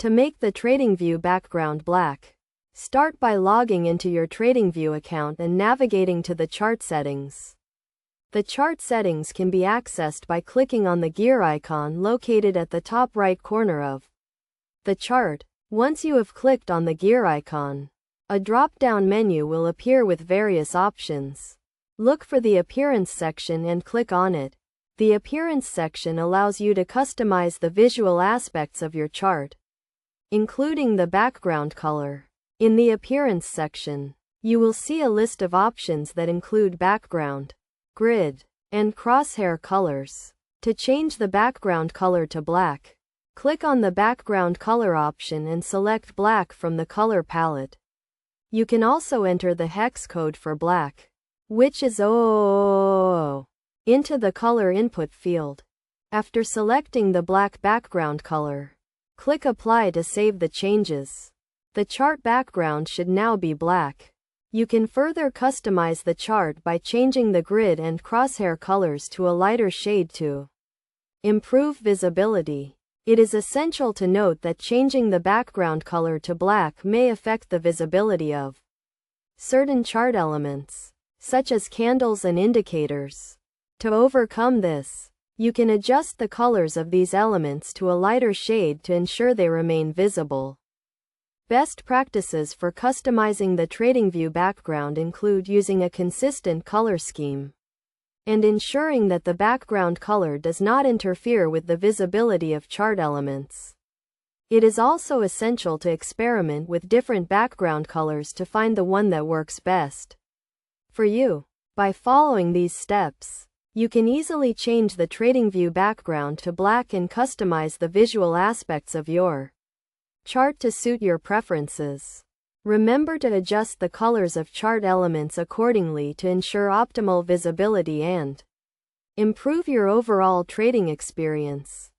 To make the Tradingview background black, start by logging into your Tradingview account and navigating to the chart settings. The chart settings can be accessed by clicking on the gear icon located at the top right corner of the chart. Once you have clicked on the gear icon, a drop-down menu will appear with various options. Look for the Appearance section and click on it. The Appearance section allows you to customize the visual aspects of your chart, including the background color. In the Appearance section, you will see a list of options that include background, grid, and crosshair colors. To change the background color to black, click on the background color option and select black from the color palette. You can also enter the hex code for black, which is 000, into the color input field. After selecting the black background color, click Apply to save the changes. The chart background should now be black. You can further customize the chart by changing the grid and crosshair colors to a lighter shade to improve visibility. It is essential to note that changing the background color to black may affect the visibility of certain chart elements, such as candles and indicators. To overcome this, you can adjust the colors of these elements to a lighter shade to ensure they remain visible. Best practices for customizing the Tradingview background include using a consistent color scheme and ensuring that the background color does not interfere with the visibility of chart elements. It is also essential to experiment with different background colors to find the one that works best for you. By following these steps, you can easily change the Tradingview background to black and customize the visual aspects of your chart to suit your preferences. Remember to adjust the colors of chart elements accordingly to ensure optimal visibility and improve your overall trading experience.